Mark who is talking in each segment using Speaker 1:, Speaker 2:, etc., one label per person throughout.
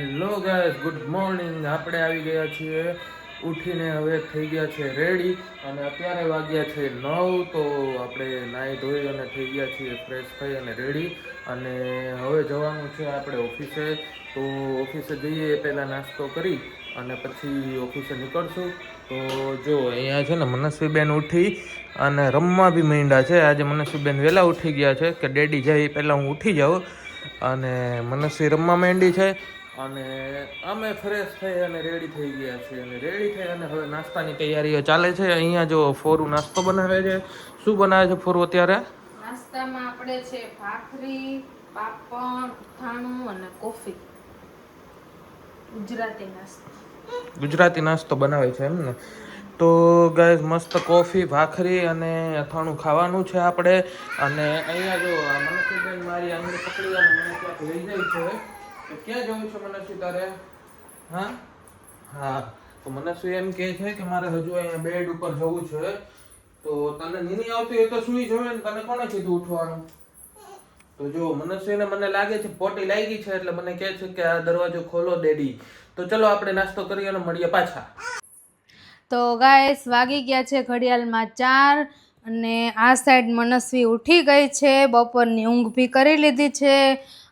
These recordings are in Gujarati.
Speaker 1: Hello guys, good morning. આપણે આવી ગયા છીએ ઉઠીને, હવે થઈ ગયા છે રેડી અને અત્યારે વાગ્યા છે 9. તો આપણે નાહી ધોઈ અને થઈ ગયા છીએ ફ્રેશ થઈ અને રેડી અને હવે જવાનું છે આપણે ઓફિસે. તો ઓફિસે જઈએ પહેલાં નાસ્તો કરી અને પછી ઓફિસે નીકળશું. તો જો અહીંયા છે ને મનસ્વીબેન ઉઠી અને રમવા બી માંડ્યા છે. આજે મનસ્વીબેન વહેલા ઉઠી ગયા છે કે ડેડી જાય પહેલાં હું ઉઠી જાઉં, અને મનસ્વી રમવા માંડી છે અને અમે ફ્રેશ થઈ અને રેડી થઈ ગયા છીએ અને રેડી થઈ અને હવે નાસ્તાની તૈયારીઓ ચાલે છે. અહીંયા જો ફોરું નાસ્તો બનાવે છે. શું બનાવે છે ફોરું અત્યારે?
Speaker 2: નાસ્તામાં આપણે છે ભાખરી, પાપડ, અથાણું અને કોફી.
Speaker 1: ગુજરાતી નાસ્તો બનાવે છે એમ ને. તો ગાઈસ, મસ્ત કોફી, ભાખરી અને અથાણું ખાવાનું છે આપણે. અને અહીંયા જો મનસ્વીબેન મારી આંગળી પકડી અને મને ક્યાંક લઈ જાય છે. તો ક્યાં જવું છે મનસ્વી તારે? હા, તો મનસ્વી એમ કહે છે કે મારે હજુ અહીંયા બેડ ઉપર જવું છે. તો તને નીની આવતી હોય તો સુઈ જવે ને, તને કોણે કીધું ઉઠવાનું? તો જો મનસ્વીને મને લાગે છે પોટી લાગી છે, એટલે મને કહે છે કે આ દરવાજો ખોલો ડેડી. તો ચલો આપણે નાસ્તો કરીએ અને મળીએ પાછા.
Speaker 2: તો ગાઈસ, વાગી ગયા છે ઘડિયાળમાં 4 અને આ સાઈડ મનસ્વી ઉઠી ગઈ છે. બપોરની ઊંઘ બી કરી લીધી છે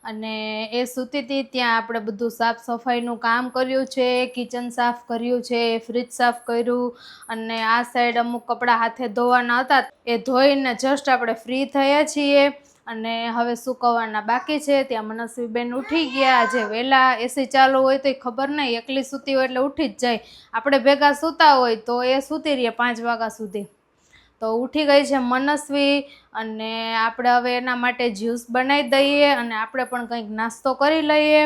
Speaker 2: અને એ સૂતી હતી ત્યાં આપણે બધું સાફ સફાઈનું કામ કર્યું છે. કિચન સાફ કર્યું છે, ફ્રીજ સાફ કર્યું અને આ સાઈડ અમુક કપડાં હાથે ધોવાના હતા એ ધોઈને જસ્ટ આપણે ફ્રી થયા છીએ અને હવે સૂકવવાના બાકી છે. ત્યાં મનસ્વીબેન ઉઠી ગયા આજે વહેલા. એસી ચાલુ હોય તો ખબર નહીં, એકલી સૂતી હોય એટલે ઉઠી જ જાય. આપણે ભેગા સૂતા હોય તો એ સૂતી રહીએ 5 વાગ્યા સુધી. તો ઉઠી ગઈ છે મનસ્વી અને આપણે હવે એના માટે જ્યુસ બનાવી દઈએ અને આપણે પણ કંઈક નાસ્તો કરી લઈએ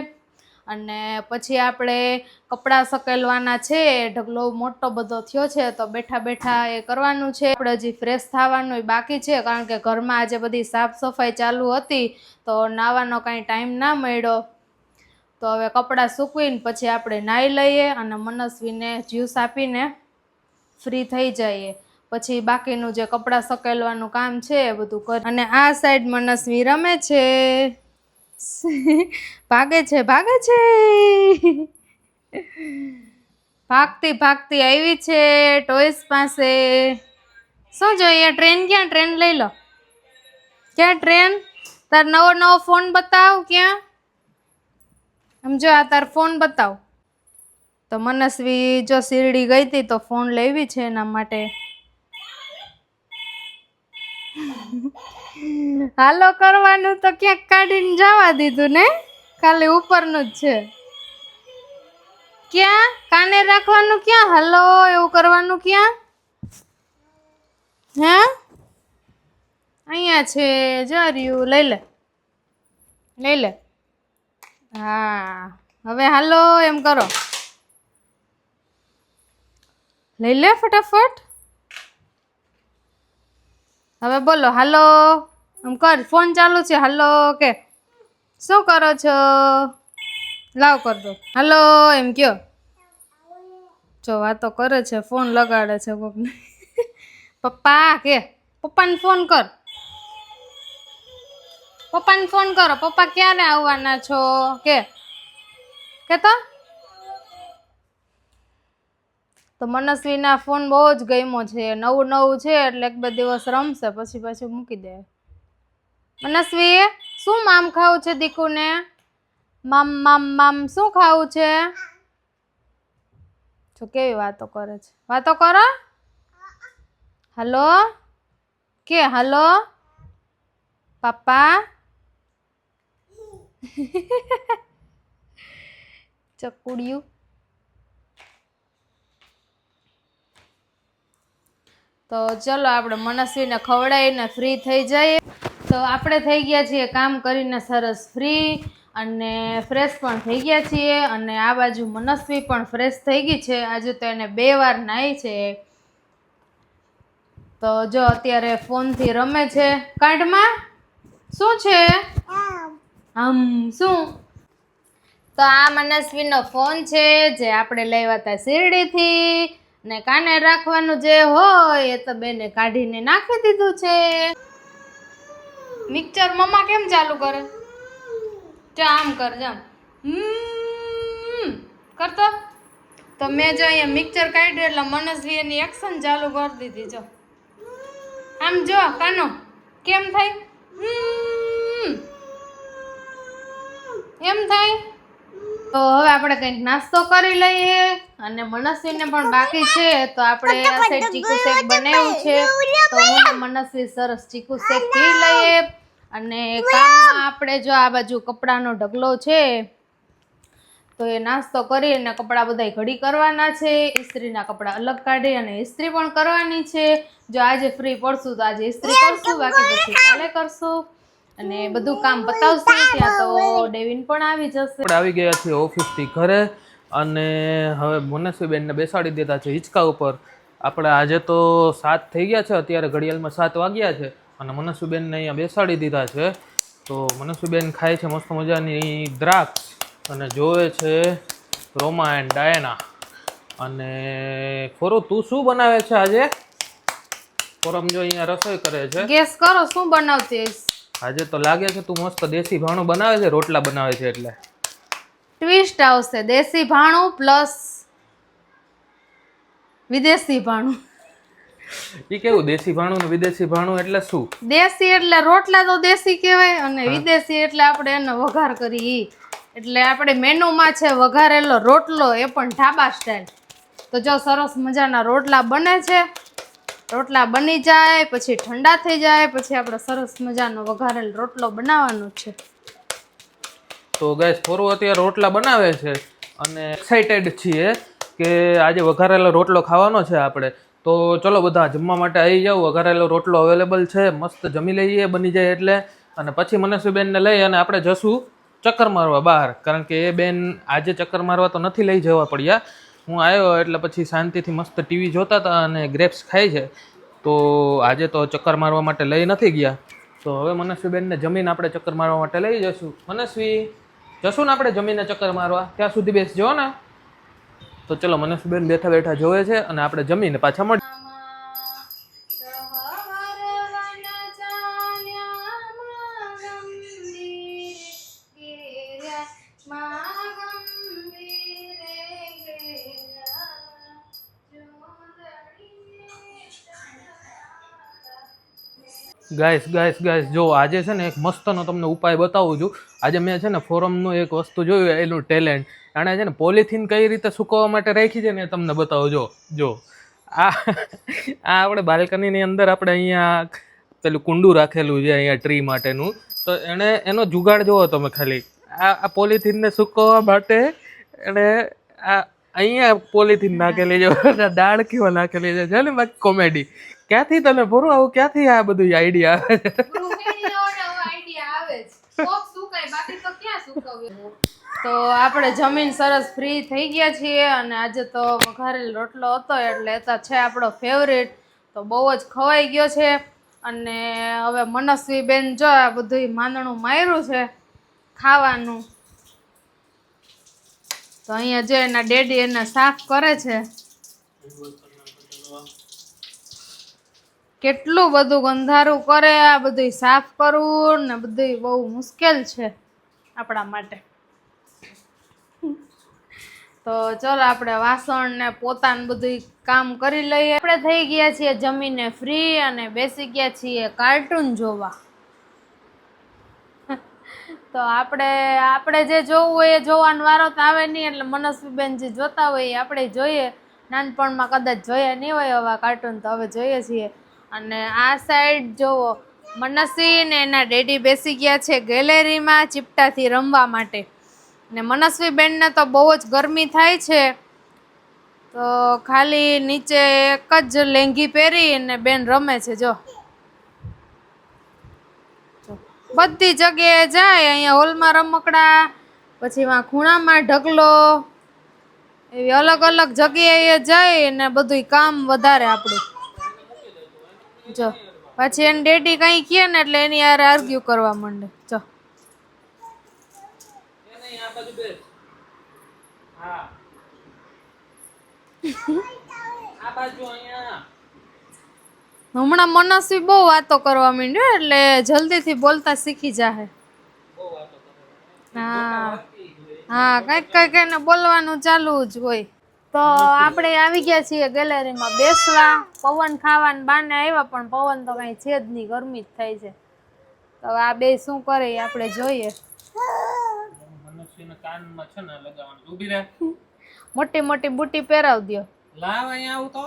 Speaker 2: અને પછી આપણે કપડાં સકેલવાના છે. ઢગલો મોટો બધો થયો છે તો બેઠા બેઠા એ કરવાનું છે. આપણે હજી ફ્રેશ થવાનું બાકી છે કારણ કે ઘરમાં આજે બધી સાફ સફાઈ ચાલુ હતી તો નાવાનો કાંઈ ટાઈમ ના મળ્યો. તો હવે કપડાં સૂકવીને પછી આપણે નાહી લઈએ અને મનસ્વીને જ્યુસ આપીને ફ્રી થઈ જઈએ. પછી બાકીનું જે કપડાં સકેલવાનું કામ છે એ બધું કરી અને આ સાઈડ મનસ્વી રમે છે. ભાગે છે ભાગતી ભાગતી આવી છે ટોયસ પાસે. શું જોઈએ? ટ્રેન ક્યાં? ટ્રેન લઈ લો. ક્યાં ટ્રેન? તાર નવો ફોન બતાવ. ક્યાં? સમજો આ તાર ફોન બતાવ. તો મનસ્વી જો શિરડી ગઈ હતી તો ફોન લેવી છે એના માટે. હાલો કરવાનું તો ક્યાંક કાઢીને જવા દીધું ને, ખાલી ઉપરનું જ છે. ક્યાં કાને રાખવાનું? ક્યાં હાલો એવું કરવાનું? ક્યાં? હે અહીંયા છે જર્યું. લઈ લે. હા, હવે હાલો એમ કરો. લઈ લે ફટાફટ. હવે બોલો હાલો એમ કર. ફોન ચાલુ છે. હાલો કે શું કરો છો? લાવ કર દો. હાલો એમ કયો. જો વાતો કરે છે, ફોન લગાડે છે કોકને. પપ્પા કે પપ્પાને ફોન કર. પપ્પાને ફોન કરો. પપ્પા ક્યારે આવવાના છો? કે તો મનસ્વીના ફોન બહુ જ ગમ્યો છે. નવું છે એટલે 1-2 દિવસ રમશે પછી પાછું મૂકી દે. મનસ્વી, શું મામ ખાવું છે દીકુને? મામ શું ખાવું છે? જો કેવી વાતો કરે છે. વાતો કરો. હાલો કે હાલો પાપા. ચકુડિયું. તો ચલો આપણે મનસ્વીને ખવડાવીને ફ્રી થઈ જઈએ. તો આપણે થઈ ગયા છીએ કામ કરીને સરસ ફ્રી અને ફ્રેશ પણ થઈ ગયા છીએ અને આ બાજુ મનસ્વી પણ ફ્રેશ થઈ ગઈ છે. આજે તો એને 2 વાર નાહી છે. તો જો અત્યારે ફોનથી રમે છે. કાઢમાં શું છે? શું? તો આ મનસ્વીનો ફોન છે જે આપણે લાવ્યા હતા શિરડીથી ને કાને રાખવાનું જે હોય એ તો બેને કાઢીને નાખી દીધું છે. મિક્સર મમ્મા કેમ ચાલુ કરે? આમ કર. કરતો તો મેં જો અહીંયા મિક્સર કાઢ્યું એટલે મનસ્વી એની એક્શન ચાલુ કરી દીધી જો આમ જો કાનો કેમ થાય એમ થાય તો હવે આપણે કંઈક નાસ્તો કરી લઈએ અને મનસ્વીને પણ બાકી છે તો આપણે આ સાઈડ ચીકુ શેક બનાવ્યું છે તો હું ને મનસ્વી સરસ ચીકુ શેક પી લઈએ અને કામમાં આપણે જો આ બાજુ કપડાનો ઢગલો છે તો એ નાસ્તો કરી અને કપડાં બધાય ઘડી કરવાના છે ઇસ્ત્રીના કપડાં અલગ કાઢી અને ઇસ્ત્રી પણ કરવાની છે જો આજે ફ્રી પડશું તો આજે ઇસ્ત્રી કરશું બાકી પછી કાલે કરશું અને બધું કામ પતાવશું ત્યાં તો ડેવિન પણ આવી જશે
Speaker 1: આપણે આવી ગયા છીએ ઓફિસથી ઘરે અને હવે મનસ્વીબેનને બેસાડી દીધા છે હિંચકા ઉપર આપણે આજે તો 7 થઈ ગયા છે અત્યારે ઘડિયાળમાં 7 વાગ્યા છે અને મનસ્વીબેનને અહીંયા બેસાડી દીધા છે તો મનસ્વીબેન ખાય છે મસ્ત મજાની દ્રાક્ષ અને જોવે છે રોમા એન્ડ ડાયના અને ફોરો તું શું બનાવે છે આજે ફોરમ જો અહીંયા રસોઈ કરે છે
Speaker 2: ગેસ કરો શું બનાવતી
Speaker 1: આજે તો લાગે છે તું મસ્ત દેશી ભાણું બનાવે છે રોટલા બનાવે છે એટલે
Speaker 2: ટ્વિસ્ટ આવશે દેશી ભાણું પ્લસ વિદેશી ભાણું
Speaker 1: એ કેવું દેશી ભાણું ને વિદેશી ભાણું એટલે શું
Speaker 2: દેશી એટલે રોટલા તો દેશી કહેવાય અને વિદેશી એટલે આપણે એનો વઘાર કરી એટલે આપણે મેનુમાં છે વઘારેલો રોટલો એ પણ ઢાબા સ્ટાઇલ તો જો સરસ મજાના રોટલા બને છે રોટલા બની જાય પછી ઠંડા થઈ જાય પછી આપણે સરસ મજાનો વઘારેલ રોટલો બનાવવાનો છે
Speaker 1: તો ગાઈસ ફોરો અત્યારે રોટલા બનાવે છે અને એક્સાઇટેડ છીએ કે આજે વઘારેલો રોટલો ખાવાનો છે આપણે તો ચલો બધા જમવા માટે આવી જાવ વઘારેલો રોટલો અવેલેબલ છે મસ્ત જમી લઈએ બની જાય એટલે અને પછી મનસ્વીબેનને લઈ અને આપણે જશું ચક્કર મારવા બહાર કારણ કે એ બેન આજે ચક્કર મારવા તો નથી લઈ જવા પડ્યા હું આવ્યો એટલે પછી શાંતિથી મસ્ત ટીવી જોતા હતા અને ગ્રેપ્સ ખાય છે તો આજે તો ચક્કર મારવા માટે લઈ નથી ગયા તો હવે મનસ્વીબેનને જમીને આપણે ચક્કર મારવા માટે લઈ જશું મનસ્વી જશું ને આપણે જમીને ચક્કર મારવા ત્યાં સુધી બેસજો ને તો ચલો મનસ્વીબેન બેઠા બેઠા જોવે છે અને આપણે જમીને પાછા મળીએ ગાઈસ જો આજે છે ને એક મસ્તનો તમને ઉપાય બતાવું છું આજે મેં છે ને ફોરમનું એક વસ્તુ જોયું એનું ટેલેન્ટ એણે છે ને પોલિથીન કઈ રીતે સૂકવવા માટે રાખી છે ને એ તમને બતાવું જો આ આપણે બાલ્કનીની અંદર આપણે અહીંયા પેલું કુંડું રાખેલું છે અહીંયા ટ્રી માટેનું તો એણે એનો જુગાડ જોવો તમે ખાલી આ પોલિથીનને સૂકવવા માટે એણે આ અહીંયા પોલિથીન નાખેલી છે દાળ કેવા નાખેલી છે ને બાકી કોમેડી ક્યાંથી તને પૂરું આવું ક્યાંથી આ બધું આઈડિયા આવે
Speaker 2: તો આપણે જમીન સરસ ફ્રી થઈ ગયા છીએ અને આજે તો વઘારેલ રોટલો હતો એટલે તો છે આપણો ફેવરેટ તો બહુ જ ખવાઈ ગયો છે અને હવે મનસ્વી બેન જો આ બધું માંદણું માર્યું છે ખાવાનું તો અહીંયા જો એના ડેડી એને સાફ કરે છે કેટલું બધું ગંધારું કરે આ બધું સાફ કરવું ને બધું બહુ મુશ્કેલ છે આપણા માટે તો ચલો આપણે વાસણ ને પોતાનું બધું કામ કરી લઈએ આપણે થઈ ગયા છીએ જમીને ફ્રી અને બેસી ગયા છીએ કાર્ટૂન જોવા તો આપણે જે જોવું હોય એ જોવાનો વારો તો આવે નહીં એટલે મનસ્વીબેન જે જોતા હોય એ આપણે જોઈએ નાનપણમાં કદાચ જોયા નહીં હોય આવા કાર્ટૂન તો હવે જોઈએ છીએ અને આ સાઈડ જોવો મનસ્વી ને એના ડેડી બેસી ગયા છે ગેલેરીમાં ચીપટાથી રમવા માટે ને મનસ્વી બેનને તો બહુ જ ગરમી થાય છે તો ખાલી નીચે એક જ લેંગી પહેરી અને બેન રમે છે જો બધી જગ્યાએ જાય અહીંયા હોલમાં રમકડા પછી એમાં ખૂણામાં ઢગલો એવી અલગ અલગ જગ્યાએ જાય ને બધું કામ વધારે આપણું જો પછી એને ડેડી કઈ કહે ને એટલે એની યાર આર્ગ્યુ કરવા માંડે જો હમણાં મનસ્વી બહુ વાતો કરવા માંડ્યો એટલે જલ્દીથી બોલતા શીખી જાહે હા કઈક ને બોલવાનું ચાલુ જ હોય. તો આપણે આવી ગયા છીએ ગેલેરીમાં બેસવા, પવન ખાવાનું બાને આવ્યા પણ પવન તો કઈ છે જ નહીં, ગરમી જ થાય છે. તો આ બે શું કરે એ આપણે જોઈએ.
Speaker 1: મનુષ્યના કાનમાં છે ને લગાવવાનું. ઊભી રહે.
Speaker 2: મોટી મોટી બુટી પહેરાવ દ્યો.
Speaker 1: લાવ અહીંયા આવ તો.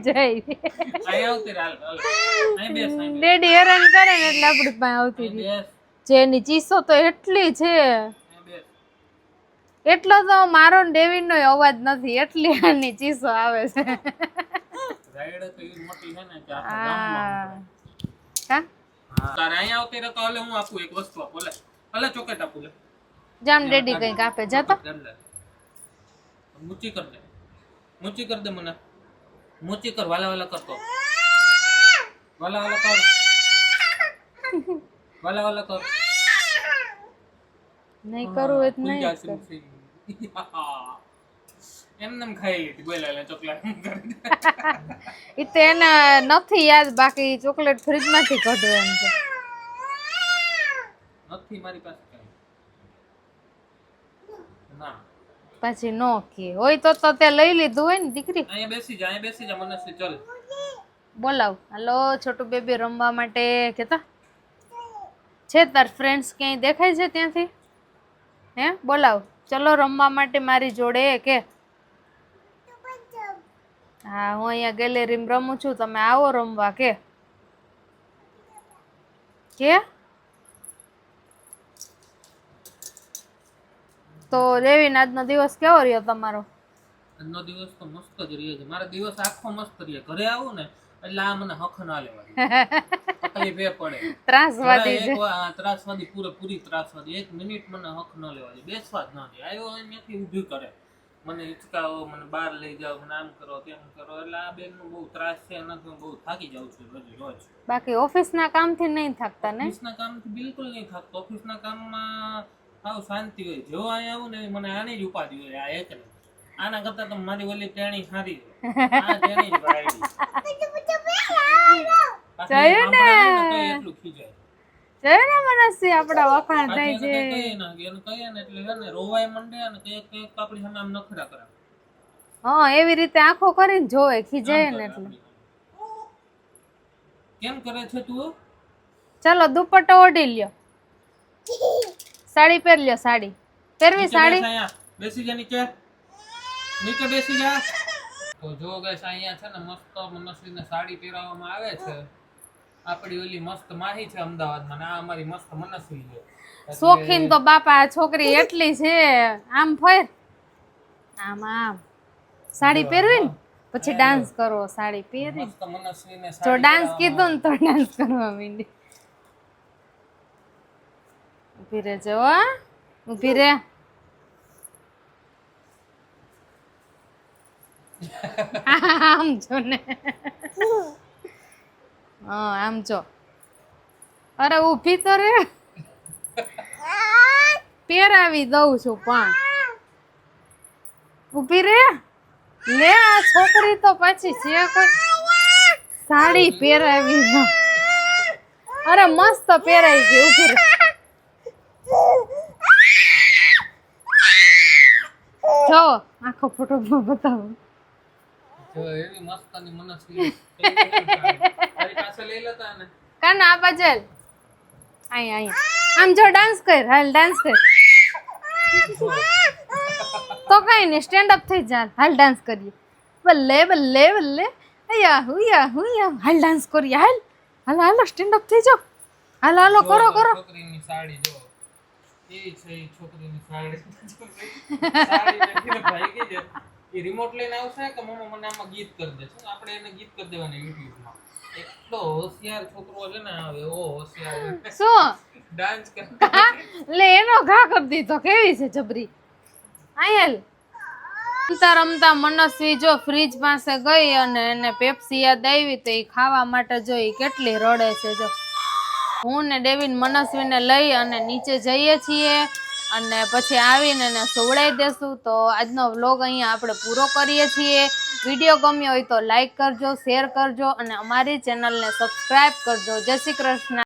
Speaker 2: જય
Speaker 1: અહીંયા આવતી હાલ. અહીં બેસ.
Speaker 2: ડેડી હેરાન કરે ને એટલે આપણી પાસે આવતી રહી.
Speaker 1: બેસ.
Speaker 2: જેની ચીસો તો એટલી છે,
Speaker 1: બેસ.
Speaker 2: એટલો તો મારો ને ડેવિડ નો અવાજ નથી, એટલી આની ચીસો આવે છે.
Speaker 1: રાઈડ તો એ મોટી છે ને કે આખા ગામમાં.
Speaker 2: હા
Speaker 1: તારે અહીંયા આવતી રહે તો હાલે હું આપું એક વસ્તુ આપું. લે ભલે ચોકેટ આપું. લે
Speaker 2: જામ ડેડી કઈક આપે જાતો.
Speaker 1: મૂચી કર દે. મૂચી કર દે મને. મૂચી કર. વાલા વાલા કરતો. વાલા વાલા કર. વાલા વાલા કર.
Speaker 2: નહીં કરવું એ નહીં
Speaker 1: એમને ખાઈ લીધી. બોલાયેલા ચોકલેટ
Speaker 2: એ તો એને નથી યાદ, બાકી ચોકલેટ ફ્રીજ માંથી કાઢવું એમ છે.
Speaker 1: નથી મારી પાસે કઈ. ના
Speaker 2: પછી નો કે હોય તો તે લઈ લીધું હોય ને દીકરી.
Speaker 1: અહીંયા બેસી જા. અહીંયા બેસી જા. મનસ્વી ચલ.
Speaker 2: બોલાવ. હાલો છોટું બેબી રમવા માટે કેતા છે. તાર ફ્રેન્ડ્સ ક્યાંય દેખાય છે ત્યાંથી? હે બોલાવ. ચલો રમવા માટે મારી જોડે કે. હા હું અહીંયા ગેલેરીમાં રમું છું, તમે આવો રમવા કે. તો દેવીન આજનો દિવસ કેવો રહ્યો તમારો?
Speaker 1: આજનો દિવસ તો મસ્ત જ રહ્યો છે. મારો દિવસ આખો મસ્ત રહ્યો. ઘરે આવું ને એટલે આ મને હખ ના લેવાની તકલીફ એ પડે.
Speaker 2: ત્રાસવાદી છે.
Speaker 1: ત્રાસવાદી પૂરી ત્રાસવાદી. 1 મિનિટ મને હક ન લેવાની. બેસવા જ ન દે. આવ્યો અહીંયાથી ઊભી કરે, મને હિચકાવો, મને બહાર લઈ જાઓ, મને આમ કરો તેમ કરો. એટલે આ બેન નું બહુ ત્રાસ છે. એનાથી હું બહુ થાકી જાઉં છું રોજ.
Speaker 2: બાકી ઓફિસના કામથી નહીં થાકતા ને?
Speaker 1: ઓફિસના કામથી બિલકુલ નહીં થાકતો. ઓફિસના કામમાં આવ શાંતિ હોય. જો અહીંયા આવું ને મને આની જ ઉપાધિ હોય. આ એક આના કરતા તો મારી ઓલી ટેણી સારી હોય. આ ટેણી જ વાયડી.
Speaker 2: જોયું ને?
Speaker 1: એટલું ખીજાય.
Speaker 2: જોયું ને મનસ્વી આપડા વખાણ થાય છે.
Speaker 1: કહીએ ને એટલે છે ને રોવાય મંડે અને કંઈક આપણી સામે આમ નખરા કરે.
Speaker 2: હા એવી રીતે આંખો કરીને જોવે, ખીજાય ને એટલે.
Speaker 1: કેમ કરે છે તું?
Speaker 2: ચલો દુપટ્ટો ઓઢી લ્યો, સાડી પહેર લ્યો. સાડી પહેરવી? સાડી
Speaker 1: બેસી જા. નીચે બેસી જા. તો જો ગાઈસ અહીંયા છે ને મસ્ત મનસ્વીને સાડી પહેરાવવામાં આવે છે. આપણી ઓલી મસ્ત માહી છે અમદાવાદમાં, ને આ અમારી મસ્ત મનસ્વી છે.
Speaker 2: શોખીન તો બાપા છોકરી એટલી છે. આમ ફેર, આમ આમ સાડી પહેરવી ને પછી ડાન્સ કરવો. સાડી પહેરી
Speaker 1: મસ્ત મનસ્વીને
Speaker 2: જો ડાન્સ કીધું ને તો ડાન્સ કરવા માંડી. ઊભી રહેજો, ઊભી રહે. આમ જો ને. હા આમ જો. અરે ઊભી તો રે. પહેરાવી દઉં છું પણ ઊભી રે. લે આ છોકરી તો પછી છે કોઈ સાડી પહેરાવી દઉં. અરે મસ્ત પહેરાઈ ગઈ. ઊભી રે. જો આખો ફોટો બતાવો.
Speaker 1: જો એવી મસ્તની મનસ્વી તારી પાસે લઈ લેતા ને.
Speaker 2: કાન આ બાજલ અહીંયા આમ જો ડાન્સ કર. હાલ ડાન્સ કર. તો કઈ નહીં સ્ટેન્ડ અપ થઈ જા. હાલ ડાન્સ કરીએ. બલ્લે બલ્લે બલ્લે. યા હાલ ડાન્સ કરીએ. હાલ હાલો સ્ટેન્ડ અપ થઈ જાઓ. હાલો કરો.
Speaker 1: છોકરીની સાડી જો એ છે. છોકરીની સાડી નથી ભાઈ કે છે એ રિમોટ લઈને આવશે કે મમ્મા મને આમાં ગીત કરી દે. શું આપણે એને ગીત કરી દેવાની યુટ્યુબમાં. એટલો હોશિયાર છોકરો છે ને. એવો હોશિયાર
Speaker 2: શું
Speaker 1: ડાન્સ કરે.
Speaker 2: લે એનો ઘા કરી દીધો. કેવી છે જબરી. આયલ રમતા રમતા મનસ્વી જો ફ્રીજ પાસે ગઈ અને એને પેપ્સી યાદ આવી તો એ ખાવા માટે જોઈ કેટલી રડે છે. જો હું ને ડેવિન મનસ્વીને લઈ અને નીચે જઈએ છીએ અને પછી આવીને એને સુવડાવી દેશું. તો આજનો વ્લોગ અહીંયા આપણે પૂરો કરીએ છીએ. વિડીયો ગમ્યો હોય તો લાઈક કરજો, શેર કરજો અને અમારી ચેનલને સબસ્ક્રાઈબ કરજો. જય શ્રી કૃષ્ણ.